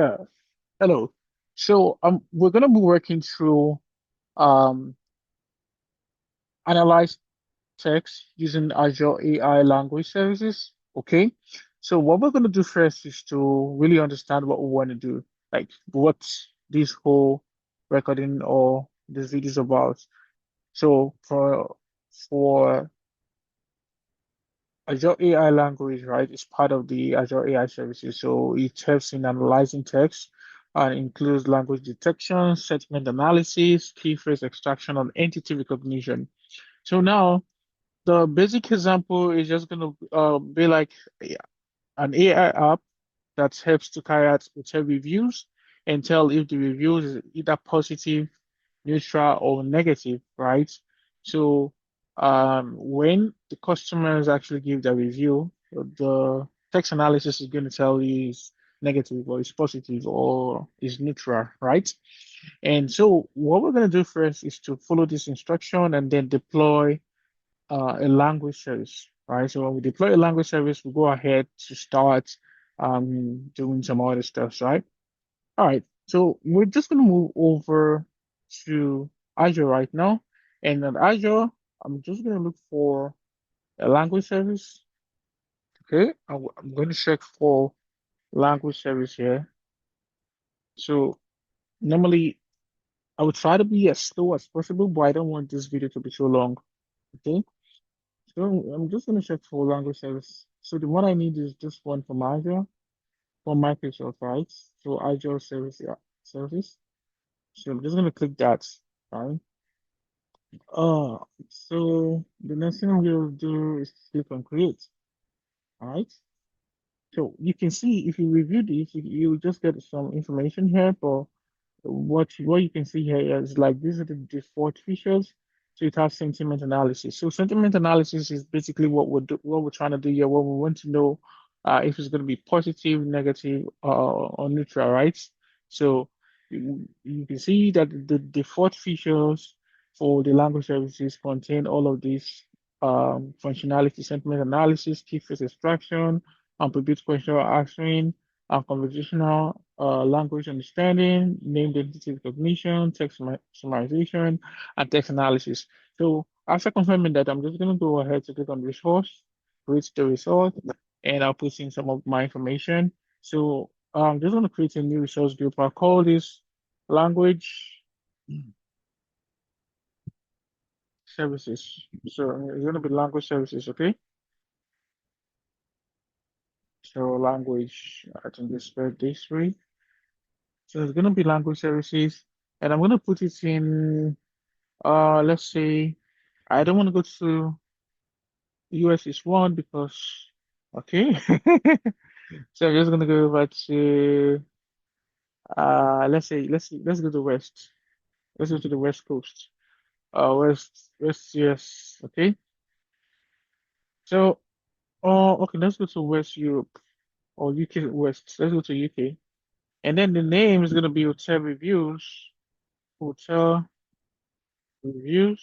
Yeah. Hello. So we're gonna be working through um analyze text using Azure AI language services. Okay. So what we're gonna do first is to really understand what we want to do, like what this whole recording or this video is about. So for Azure AI language, right, is part of the Azure AI services. So it helps in analyzing text and includes language detection, sentiment analysis, key phrase extraction, and entity recognition. So now the basic example is just going to be like an AI app that helps to carry out hotel reviews and tell if the review is either positive, neutral, or negative, right? So when the customers actually give their review, the text analysis is going to tell you is negative or is positive or is neutral, right? And so what we're going to do first is to follow this instruction and then deploy a language service, right? So when we deploy a language service, we go ahead to start doing some other stuff, right? All right, so we're just going to move over to Azure right now. And in Azure, I'm just going to look for a language service. Okay, I'm going to check for language service here. So normally I would try to be as slow as possible, but I don't want this video to be so long. Okay, so I'm just going to check for language service. So the one I need is just one from Azure, from Microsoft, right? So Azure service, yeah, service. So I'm just going to click that, right? So the next thing we'll do is click on create. All right. So you can see if you review this, you just get some information here, but what you can see here is like these are the default features. So it has sentiment analysis. So sentiment analysis is basically what we're trying to do here, what we want to know if it's going to be positive, negative, or neutral, right? So you can see that the default features for the language services contain all of these functionality, sentiment analysis, key phrase extraction, predict question answering, conversational language understanding, named entity recognition, text summarization, and text analysis. So after confirming that, I'm just going to go ahead to click on resource, create the result, and I'll put in some of my information. So I'm just going to create a new resource group. I'll call this language services. So it's going to be language services, okay? So language, I can just spell this way. So it's going to be language services, and I'm going to put it in, let's say, I don't want to go to US is one because, okay. So I'm just going to go over to, let's go to West. Let's go to the West Coast. West, yes, okay. So, okay, let's go to West Europe or UK West. Let's go to UK. And then the name is going to be Hotel Reviews. Hotel Reviews,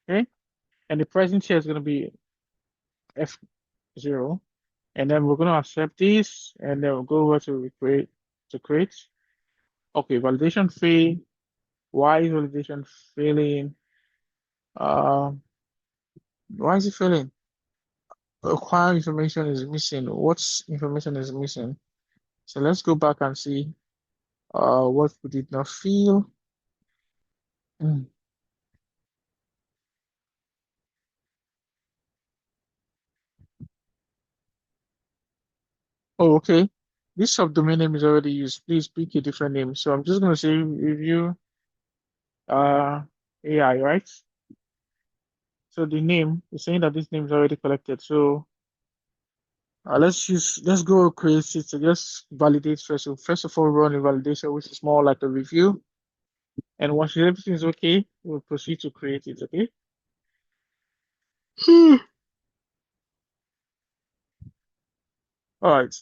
okay. And the pricing here is going to be F0. And then we're going to accept this, and then we'll go over to create. Okay, validation fee. Why is validation failing? Um, why is it failing? Acquire information is missing. What information is missing? So let's go back and see what we did not fill. Mm. Oh, okay. This subdomain name is already used. Please pick a different name. So I'm just going to say review uh AI, right? So the name is saying that this name is already collected. So let's go create it. So just validate first. So first of all, run a validation, which is more like a review. And once everything is okay, we'll proceed to create it. Okay. All right.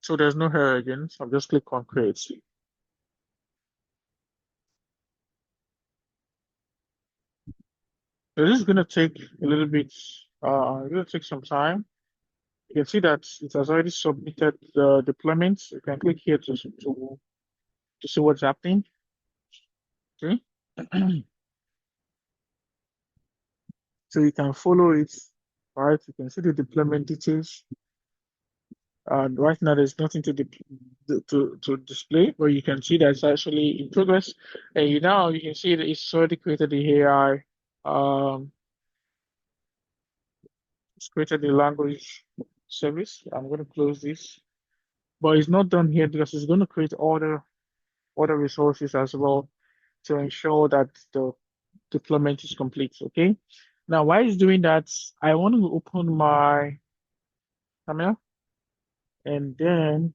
So there's no error again. So I'll just click on create. So this is gonna take a little bit. It's gonna take some time. You can see that it has already submitted the deployment. You can click here to see what's happening. Okay. So you can follow it, right? You can see the deployment details. And right now there's nothing to display, but you can see that it's actually in progress. And you can see that it's already created the AI. It's created the language service. I'm going to close this, but it's not done here because it's going to create other resources as well to ensure that the deployment is complete. Okay. Now, while it's doing that, I want to open my camera and then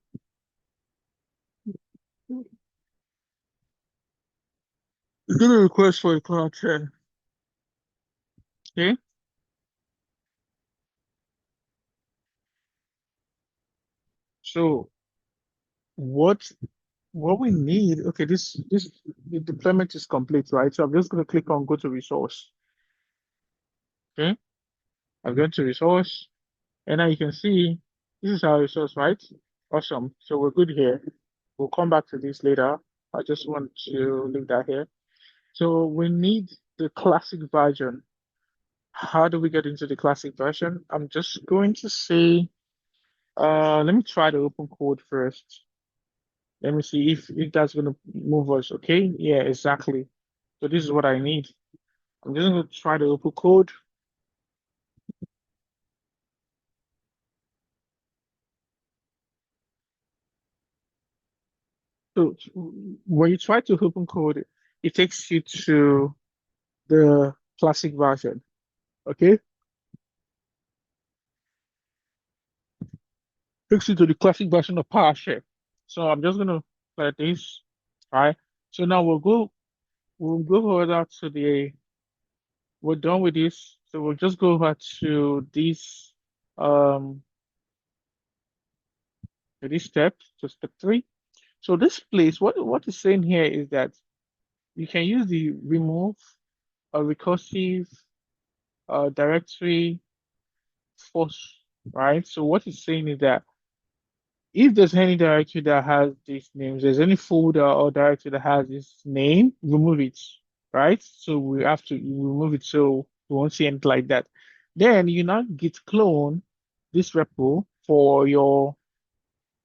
it's going to request for a cloud share. Okay. So what what we need, okay, this the deployment is complete, right? So I'm just going to click on go to resource. Okay. I'm going to resource. And now you can see this is our resource, right? Awesome. So we're good here. We'll come back to this later. I just want to leave that here. So we need the classic version. How do we get into the classic version? I'm just going to say, let me try the open code first. Let me see if that's going to move us. Okay. Yeah, exactly. So this is what I need. I'm just going to try the open code. So when you try to open code, it takes you to the classic version. Okay, takes you to the classic version of PowerShell. So I'm just gonna play this, right? So now we'll go over to we're done with this. So we'll just go over um to this step, to step three. So this place, what it's saying here is that you can use the remove a recursive directory force, right? So what it's saying is that if there's any directory that has these names, there's any folder or directory that has this name, remove it, right? So we have to remove it so we won't see anything like that. Then you now git clone this repo for your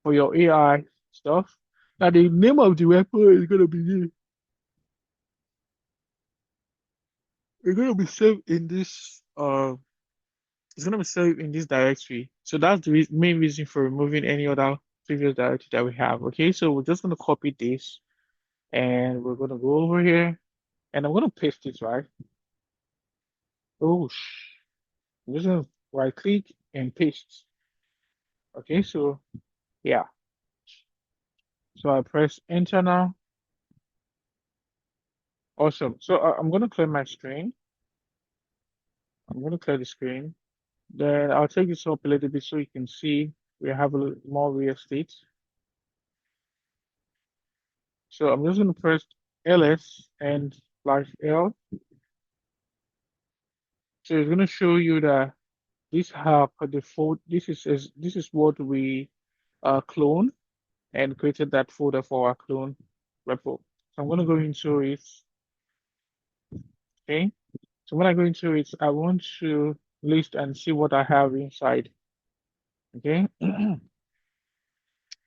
AI stuff. Now the name of the repo is gonna be it's gonna be saved in this it's gonna be saved in this directory. So that's the main reason for removing any other previous directory that we have. Okay, so we're just gonna copy this and we're gonna go over here and I'm gonna paste it, right? Oh, I'm just gonna right click and paste. Okay, so yeah, so I press enter now. Awesome. So I'm gonna clear my screen. I'm gonna clear the screen. Then I'll take this up a little bit so you can see we have a little more real estate. So I'm just gonna press ls and /l. So it's gonna show you that this have a default. This is what we clone and created that folder for our clone repo. So I'm going to go into it. Okay. So when I go into it, I want to list and see what I have inside. Okay.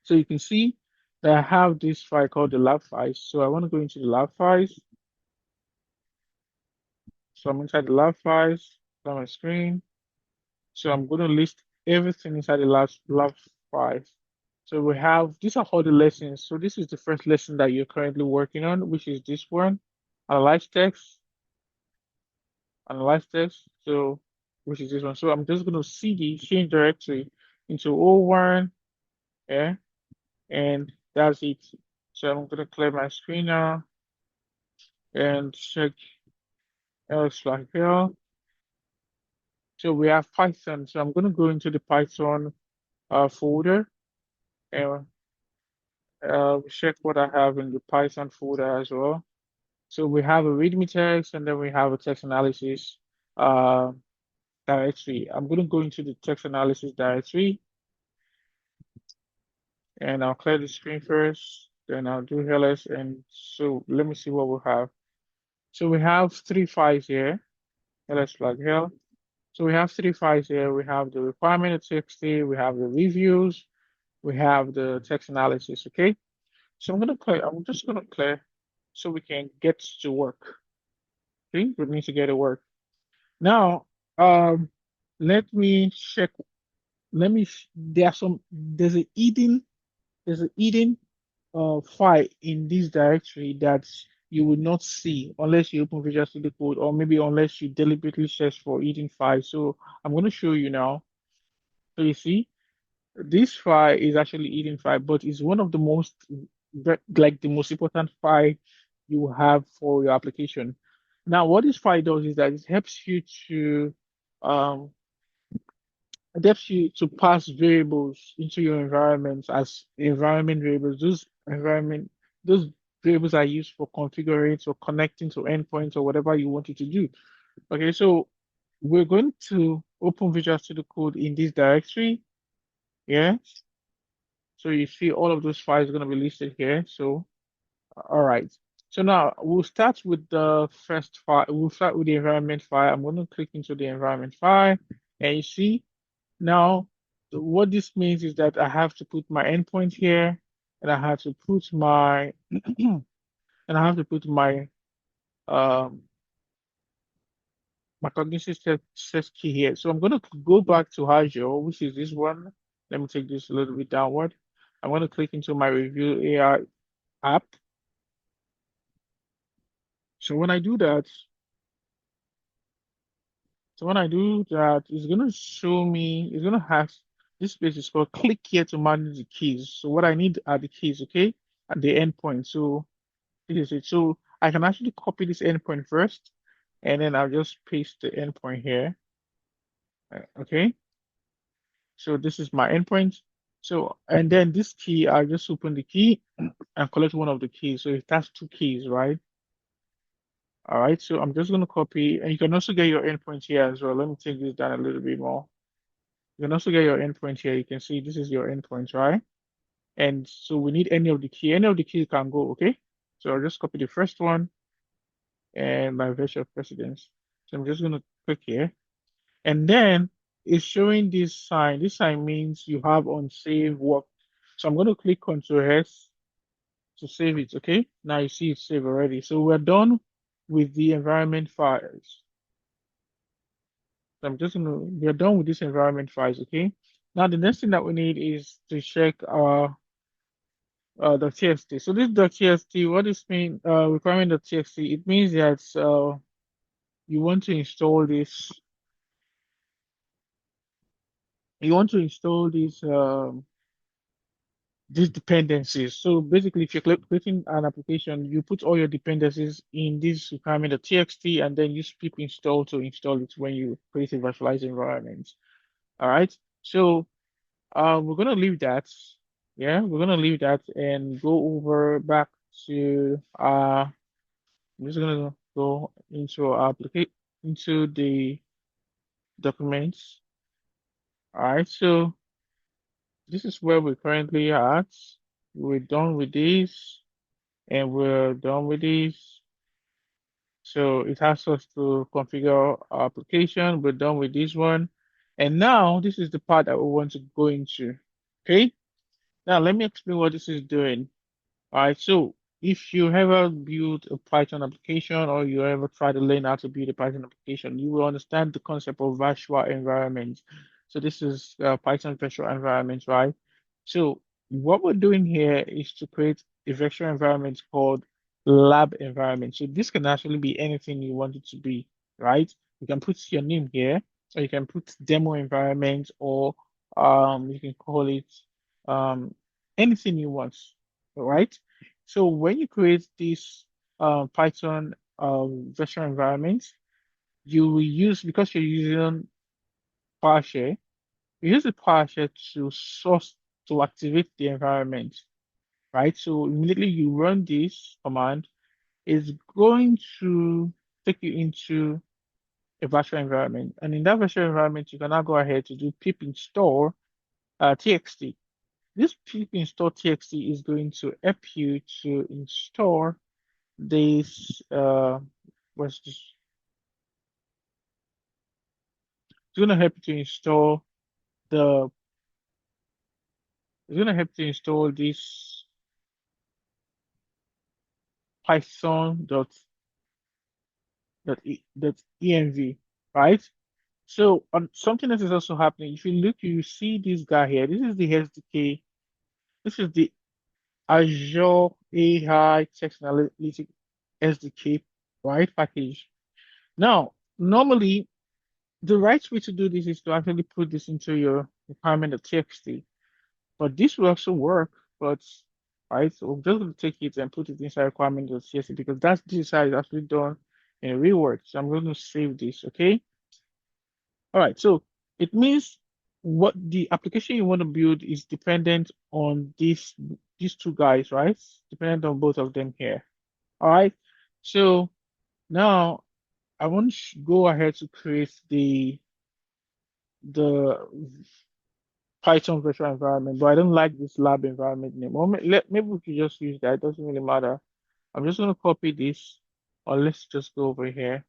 So you can see that I have this file called the lab files. So I want to go into the lab files. So I'm inside the lab files on my screen. So I'm going to list everything inside the lab files. So we have, these are all the lessons. So this is the first lesson that you're currently working on, which is this one, analyze text, analyze text. So, which is this one. So I'm just going to cd change directory into O1, yeah, and that's it. So I'm going to clear my screen now and check else like here. So we have Python. So I'm going to go into the Python folder and check what I have in the Python folder as well. So we have a README text and then we have a text analysis. Uh, directory. I'm going to go into the text analysis directory and I'll clear the screen first. Then I'll do ls. And so let me see what we have. So we have three files here. Ls flag hell. So we have three files here. We have the requirement.txt, we have the reviews, we have the text analysis. Okay. So I'm just gonna clear so we can get to work. Okay, we need to get to work. Now, let me check. There's a hidden file in this directory that you will not see unless you open Visual Studio Code or maybe unless you deliberately search for hidden files. So I'm going to show you now. So you see, this file is actually hidden file, but it's one of the like the most important file you have for your application. Now, what this file does is that um, it helps you to pass variables into your environment as environment variables. Those variables are used for configuring or connecting to endpoints or whatever you want it to do. Okay, so we're going to open Visual Studio Code in this directory. Yeah. So you see all of those files are going to be listed here. So, all right. So now we'll start with the first file. We'll start with the environment file. I'm going to click into the environment file and you see now what this means is that I have to put my endpoint here and I have to put my and I have to put um my cognition set key here. So I'm going to go back to Azure, which is this one. Let me take this a little bit downward. I'm going to click into my review AI app. So when I do that, it's going to show me, it's going to have this page is called click here to manage the keys. So what I need are the keys, okay? At the endpoint. So this is it. So I can actually copy this endpoint first, and then I'll just paste the endpoint here. Okay. So this is my endpoint. So, and then this key, I'll just open the key and collect one of the keys. So it has two keys, right? All right. So I'm just going to copy, and you can also get your endpoint here as well. Let me take this down a little bit more. You can also get your endpoint here. You can see this is your endpoint, right? And so we need any of the key. Any of the key can go, okay? So I'll just copy the first one and my virtual precedence. So I'm just going to click here. And then it's showing this sign. This sign means you have unsaved work. So I'm going to click Ctrl S to save it, okay? Now you see it's saved already. So we're done with the environment files. So we're done with this environment files, okay? Now the next thing that we need is to check our the TXT. So this is the TXT. What this mean? Requirement of TXT. It means that you want to install this. You want to install these dependencies. So basically, if you're creating an application, you put all your dependencies in this requirement of TXT, and then use pip install to install it when you create a virtualized environment. All right. So we're gonna leave that. Yeah, we're gonna leave that and go over back to I'm just gonna go into our application into the documents. All right, so this is where we're currently at. We're done with this and we're done with this. So it asks us to configure our application. We're done with this one. And now this is the part that we want to go into. Okay. Now let me explain what this is doing. All right, so if you ever build a Python application or you ever try to learn how to build a Python application, you will understand the concept of virtual environment. So this is Python virtual environment, right? So what we're doing here is to create a virtual environment called lab environment. So this can actually be anything you want it to be, right? You can put your name here, or you can put demo environment, or you can call it um, anything you want, all right? So when you create this Python virtual environment, you will use, because you're using PowerShell, you use the PowerShell to source to activate the environment, right? So immediately you run this command, it's going to take you into a virtual environment. And in that virtual environment, you can now go ahead to do pip install txt. This pip install txt is going to help you to install this what's this? It's going to help you to install the it's going to help you to install this python dot env, right? So something that is also happening, if you look, you see this guy here. This is the SDK. This is the Azure AI Text Analytics SDK, right? Package. Now, normally, the right way to do this is to actually put this into your requirement.txt, but this will also work, but right, so we're just going to take it and put it inside requirement.txt because this is how it's actually done in real work. So I'm going to save this, okay? All right, so it means what the application you want to build is dependent on these two guys, right? Dependent on both of them here. All right. So now I want to go ahead to create the Python virtual environment, but I don't like this lab environment name. Or maybe we could just use that. It doesn't really matter. I'm just going to copy this, or let's just go over here.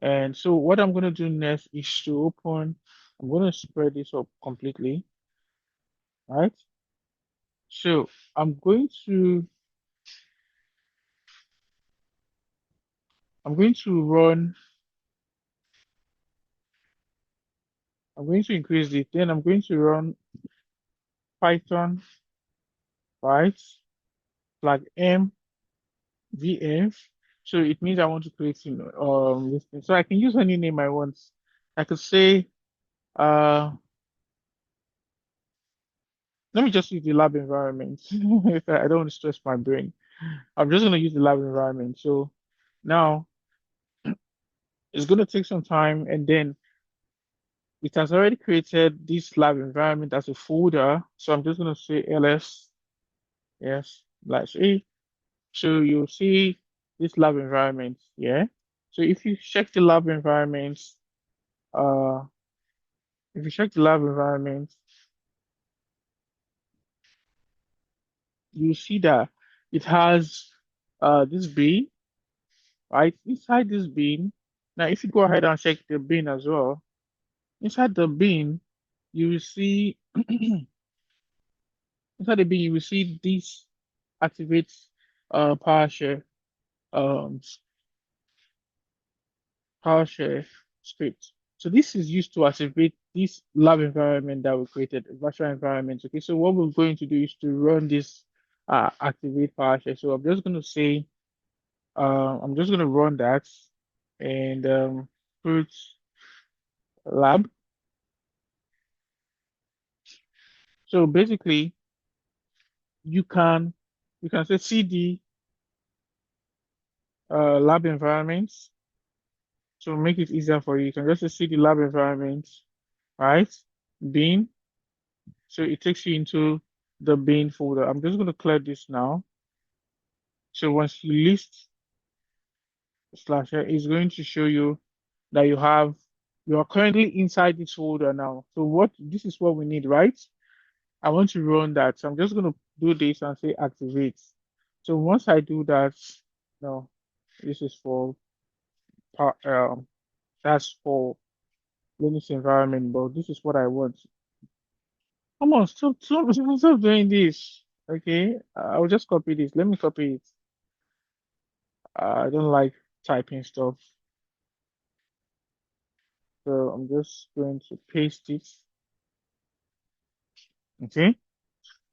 And so what I'm going to do next is to open, I'm going to spread this up completely, right? So I'm going to, I'm going to run, I'm going to increase it. Then I'm going to run Python, right? Flag M VF. So it means I want to create this thing. So I can use any name I want. I could say, uh, let me just use the lab environment. If I don't want to stress my brain. I'm just going to use the lab environment. So now it's going to take some time, and then it has already created this lab environment as a folder. So I'm just going to say ls, yes, /a. So you'll see this lab environment, yeah. So if you check the lab environment, uh, if you check the lab environment, you see that it has this bin, right? Inside this bin, now if you go ahead and check the bin as well, inside the bin, you will see inside the bin you will see this activate PowerShell um PowerShell script. So this is used to activate this lab environment that we created, a virtual environment. Okay, so what we're going to do is to run this activate PowerShell. So I'm just going to say I'm just going to run that and put lab. So basically, you can you can say cd lab environments. So make it easier for you. You can just say cd lab environments, right? Bin. So it takes you into the bin folder. I'm just going to clear this now. So once you list slash, it's going to show you that you are currently inside this folder now. So this is what we need, right? I want to run that. So I'm just going to do this and say activate. So once I do that, no, this is for that's for Linux environment, but this is what I want. Come on, stop doing this. Okay, I'll just copy this. Let me copy it. I don't like typing stuff, so I'm just going to paste it. Okay,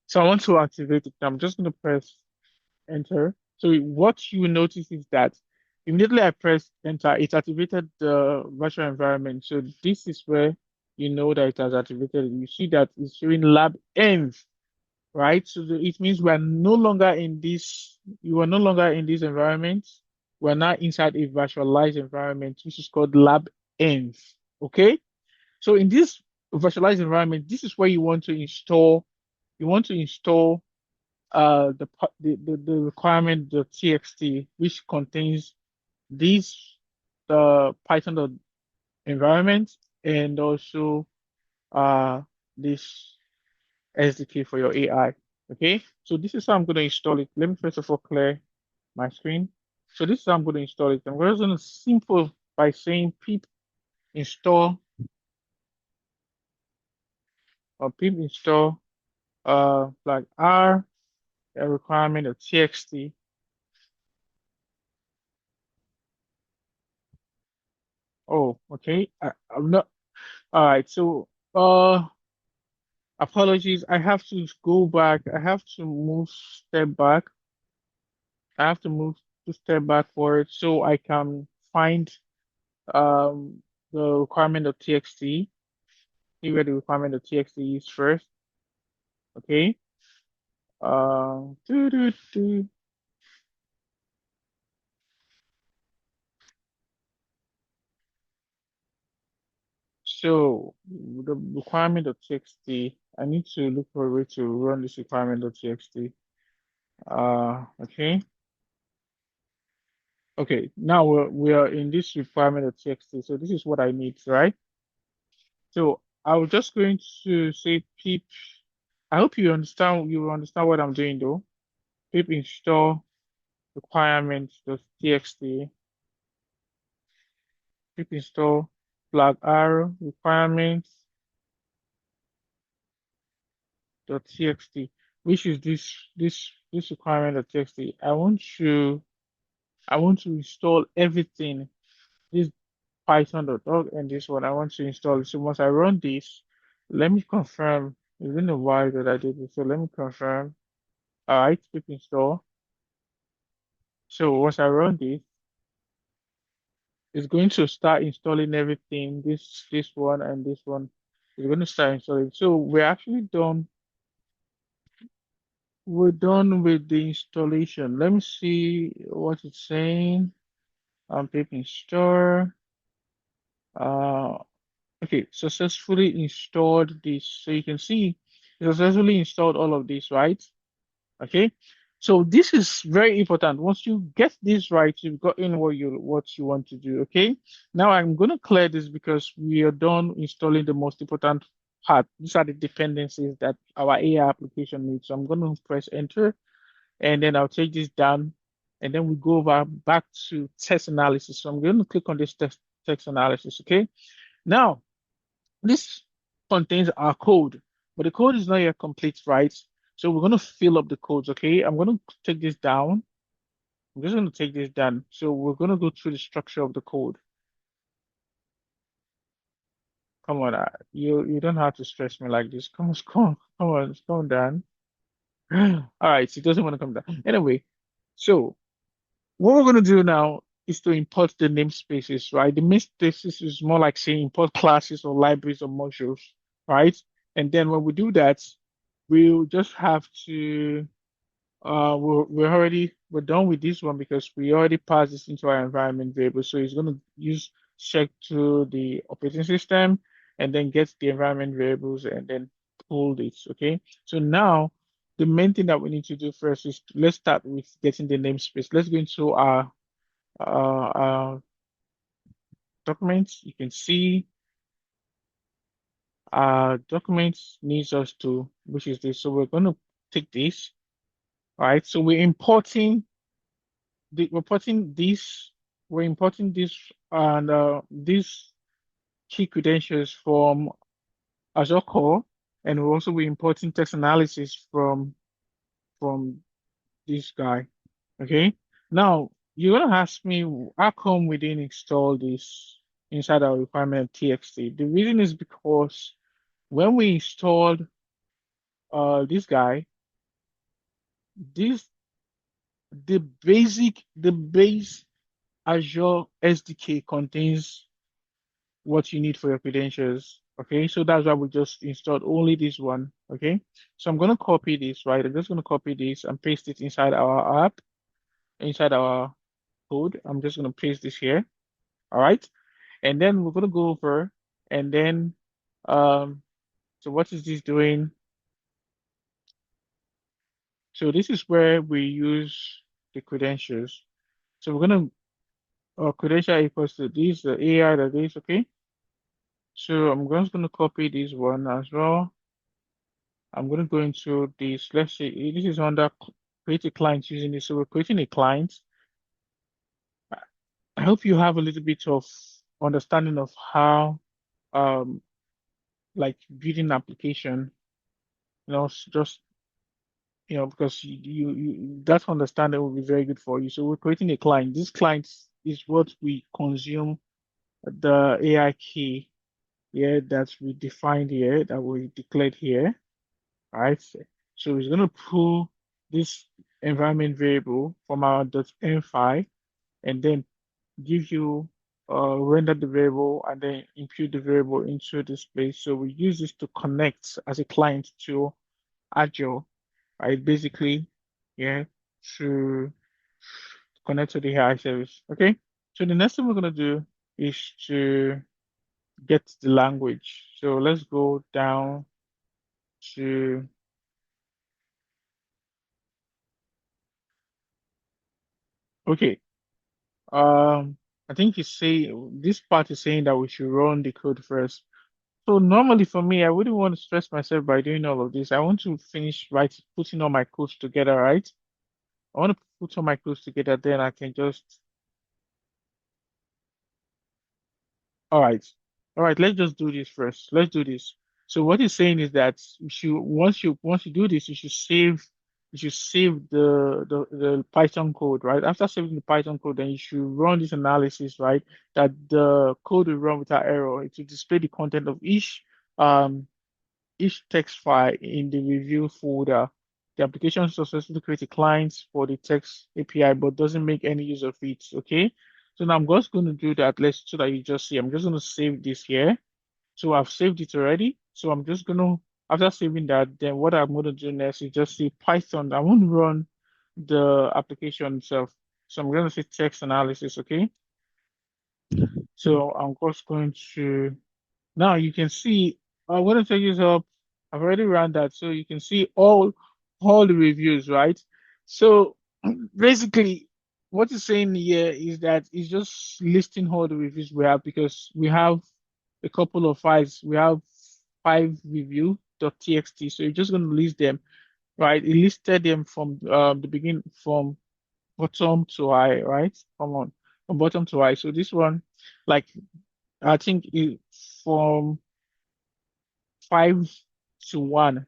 so I want to activate it. I'm just going to press enter. So what you will notice is that immediately I pressed enter, it activated the virtual environment. So this is where you know that it has activated. You see that it's showing lab ends, right? So it means we are no longer in this, you are no longer in this environment. We're now inside a virtualized environment, which is called lab ends. Okay. So in this virtualized environment, this is where you want to install the requirement txt which contains these the python environment and also this SDK for your AI. Okay, so this is how I'm going to install it. Let me first of all clear my screen. So this is how I'm going to install it. I'm just going to simple by saying pip install or pip install flag R a requirement of txt. Oh, okay. I'm not. All right. So apologies. I have to go back. I have to move step back. I have to move to step back for it so I can find um the requirement of txt. See where the requirement of txt is first. Okay. Doo, doo, doo. So the requirement of txt. I need to look for a way to run this requirement of txt. Okay. Okay. Now we are in this requirement of txt. So this is what I need, right? So I was just going to say pip. I hope you understand what I'm doing though. Pip install requirements.txt, pip install flag arrow requirements.txt, which is this requirement.txt. I want to install everything. This python.org and this one I want to install it. So once I run this, let me confirm. It's been a while that I did this, so let me confirm. All right, pip install. So once I run this, it's going to start installing everything. This one and this one is going to start installing. So we're actually done. We're done with the installation. Let me see what it's saying. Pip install. Uh, okay, successfully installed this. So you can see, it successfully installed all of this, right? Okay, so this is very important. Once you get this right, you've gotten what you want to do. Okay, now I'm going to clear this because we are done installing the most important part. These are the dependencies that our AI application needs. So I'm going to press enter, and then I'll take this down, and then we go over back to test analysis. So I'm going to click on this text analysis. Okay, now this contains our code, but the code is not yet complete, right? So we're going to fill up the codes, okay? I'm going to take this down. I'm just going to take this down. So we're going to go through the structure of the code. Come on, you don't have to stress me like this. Come on, Dan. All right, so it doesn't want to come down. Anyway, so what we're going to do now is to import the namespaces, right? The namespaces is more like saying import classes or libraries or modules, right? And then when we do that, we'll just have to we're done with this one because we already passed this into our environment variable. So it's going to use check to the operating system and then get the environment variables and then pull this. Okay. So now the main thing that we need to do first is let's start with getting the namespace. Let's go into our documents. You can see our documents needs us to, which is this. So we're going to take this. All right. So we're putting this, we're importing this and these key credentials from Azure Core, and we're also be importing text analysis from this guy. Okay. Now you're gonna ask me how come we didn't install this inside our requirement txt. The reason is because when we installed this guy, this the base Azure SDK contains what you need for your credentials. Okay, so that's why we just installed only this one. Okay, so I'm gonna copy this, right? I'm just gonna copy this and paste it inside our app, inside our code. I'm just gonna paste this here. All right, and then we're gonna go over and then um so what is this doing? So this is where we use the credentials. So we're gonna credential equals to this, the AI that is, okay? So I'm just going to copy this one as well. I'm going to go into this. Let's see, this is under create a client using this. So we're creating a client. I hope you have a little bit of understanding of how, um, like building an application, just, because that understanding will be very good for you. So we're creating a client. This client is what we consume the AI key here that we defined here, that we declared here, right? So it's going to pull this environment variable from our .env file and then give you render the variable and then impute the variable into this place. So we use this to connect as a client to Azure, right? Basically, yeah, to connect to the AI service. Okay. So the next thing we're gonna do is to get the language. So let's go down to okay. I think you say this part is saying that we should run the code first. So normally for me, I wouldn't want to stress myself by doing all of this. I want to finish putting all my codes together, right? I want to put all my codes together, then I can just all right. All right, let's just do this first. Let's do this. So what he's saying is that once you do this, you should save the Python code, right? After saving the Python code, then you should run this analysis, right? That the code will run without error. It will display the content of um each text file in the review folder. The application successfully creates a client for the text API, but doesn't make any use of it. Okay. So now I'm just going to do that. Let's so that you just see. I'm just going to save this here. So I've saved it already. So I'm just going to, after saving that, then what I'm going to do next is just say Python. I won't run the application itself. So I'm going to say text analysis. Okay. So I'm just going to now you can see, I'm going to take this up. I've already run that, so you can see all the reviews, right? So basically, what it's saying here is that it's just listing all the reviews we have because we have a couple of files. We have 5 review.txt, so you're just going to list them, right? It listed them from the beginning, from bottom to high, right? Come on, from bottom to high. So this one, like I think from 5 to 1.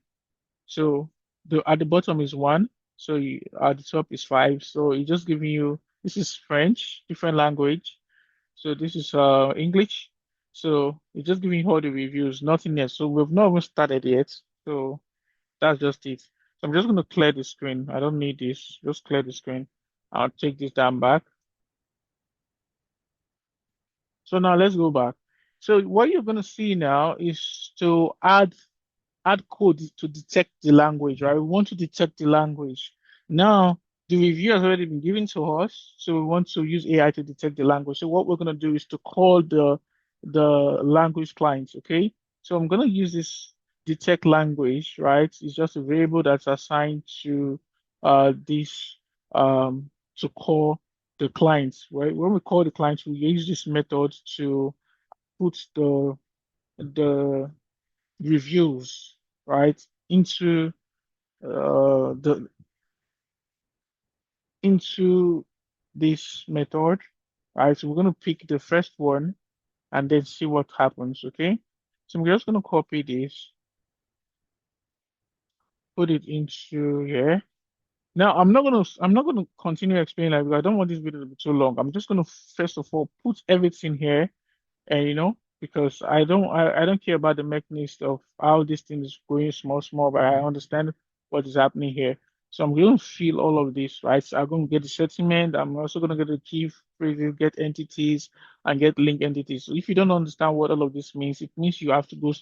So the at the bottom is 1. So at the top is 5. So it's just giving you this is French, different language. So this is English. So it's just giving you all the reviews, nothing else. So we've not even started yet. So that's just it. So I'm just going to clear the screen. I don't need this. Just clear the screen. I'll take this down back. So now let's go back. So what you're going to see now is to add code to detect the language, right? We want to detect the language. Now, the review has already been given to us, so we want to use AI to detect the language. So what we're going to do is to call the language client, okay? So I'm going to use this detect language, right? It's just a variable that's assigned to this to call the client, right? When we call the client, we use this method to put the reviews, right, into the into this method, right? So we're going to pick the first one and then see what happens, okay? So I'm just going to copy this, put it into here. Now I'm not gonna continue explaining that because I don't want this video to be too long. I'm just gonna first of all put everything here. And because I don't care about the mechanics of how this thing is going small, but I understand what is happening here. So I'm going to fill all of this, right? So I'm going to get the settlement. I'm also going to get the key phrases, get entities, and get link entities. So if you don't understand what all of this means, it means you have to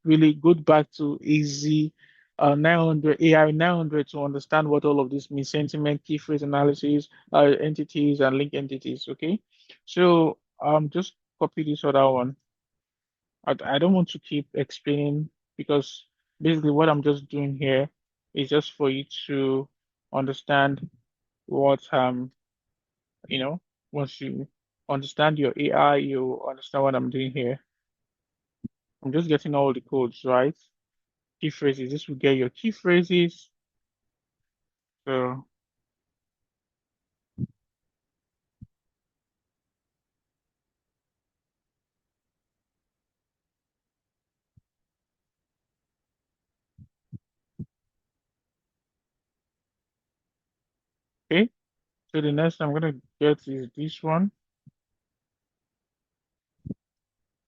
really go back to easy 900 AI 900 to understand what all of this means: sentiment, key phrase analysis, entities, and link entities. Okay, so just copy this other one. I don't want to keep explaining because basically what I'm just doing here is just for you to understand what you know once you understand your AI, you understand what I'm doing here. I'm just getting all the codes, right? Key phrases. This will get your key phrases. So, okay. So the next I'm gonna get is this one.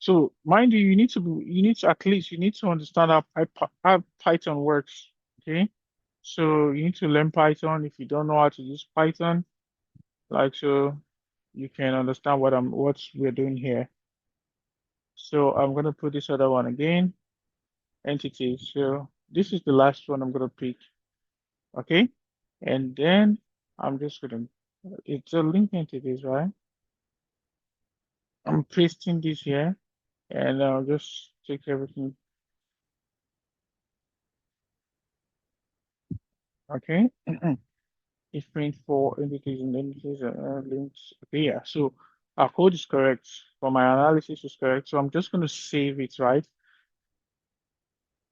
So mind you, you need to at least you need to understand how Python works. Okay. So you need to learn Python if you don't know how to use Python, like so you can understand what we're doing here. So I'm gonna put this other one again, entity. So this is the last one I'm gonna pick. Okay. And then I'm just gonna it's a link entities, right? I'm pasting this here and I'll just take everything. Okay. If print for entities and entities links. Okay, yeah. So our code is correct. For my analysis is correct. So I'm just going to save it, right?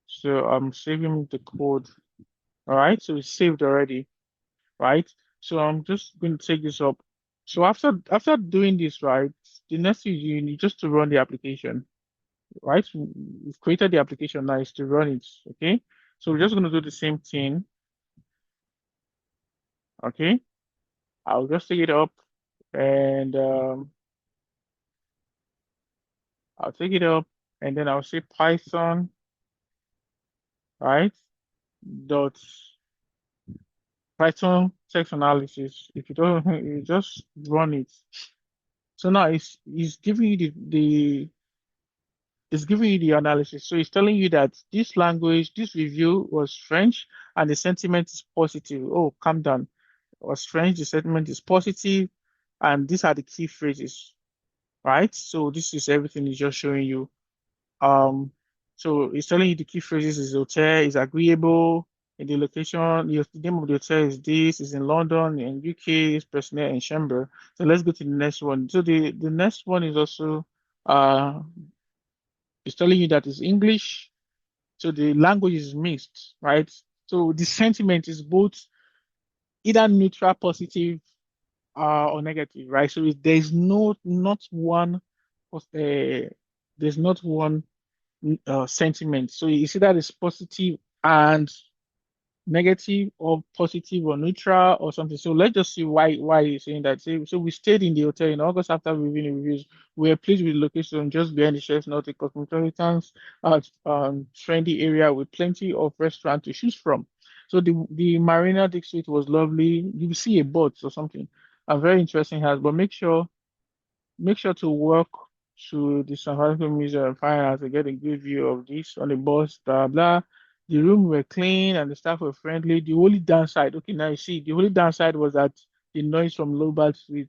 So I'm saving the code. All right. So it's saved already, right? So I'm just going to take this up. So after doing this, right, the next thing you need just to run the application, right? We've created the application now is to run it. Okay. So we're just going to do the same thing. Okay. I'll just take it up and I'll take it up and then I'll say Python, right? Dot Python text analysis. If you don't, you just run it. So now it's giving you it's giving you the analysis. So it's telling you that this language, this review was French and the sentiment is positive. Oh, calm down. It was French, the sentiment is positive, and these are the key phrases, right? So this is everything it's just showing you. Um, so it's telling you the key phrases is hotel, is agreeable, in the location, the name of the hotel is this, is in London, in UK, is personnel in Chamber. So let's go to the next one. So the next one is also it's telling you that it's English. So the language is mixed, right? So the sentiment is both either neutral, positive, or negative, right? So there's not one, there's not one sentiment. So you see that it's positive and negative or positive or neutral or something. So let's just see why you're saying that. So we stayed in the hotel in August after reviewing the reviews. We were pleased with the location just behind the Chef's Nautic Cosmopolitan, trendy area with plenty of restaurants to choose from. So the Marina District was lovely. You will see a boat or something. A very interesting house, but make sure to walk to the San Francisco Museum and Fine Arts to get a good view of this on the bus, blah blah. The room were clean and the staff were friendly. The only downside, okay, now you see, the only downside was that the noise from Lobart Street.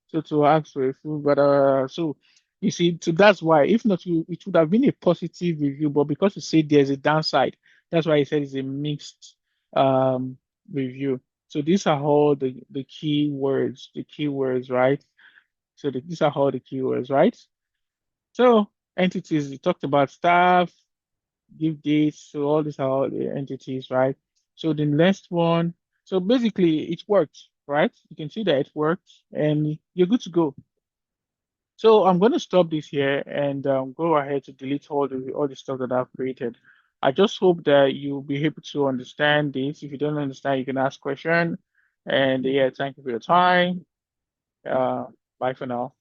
So to ask for a food, but so you see, so that's why. If not, it would have been a positive review, but because you say there's a downside, that's why he said it's a mixed review. So these are all the key words, right? So these are all the keywords, right? So entities, we talked about staff, give dates. So all these are all the entities, right? So the next one, so basically it worked, right? You can see that it worked and you're good to go. So I'm going to stop this here and go ahead to delete all the stuff that I've created. I just hope that you'll be able to understand this. If you don't understand, you can ask question. And yeah, thank you for your time. Uh, Bye for now.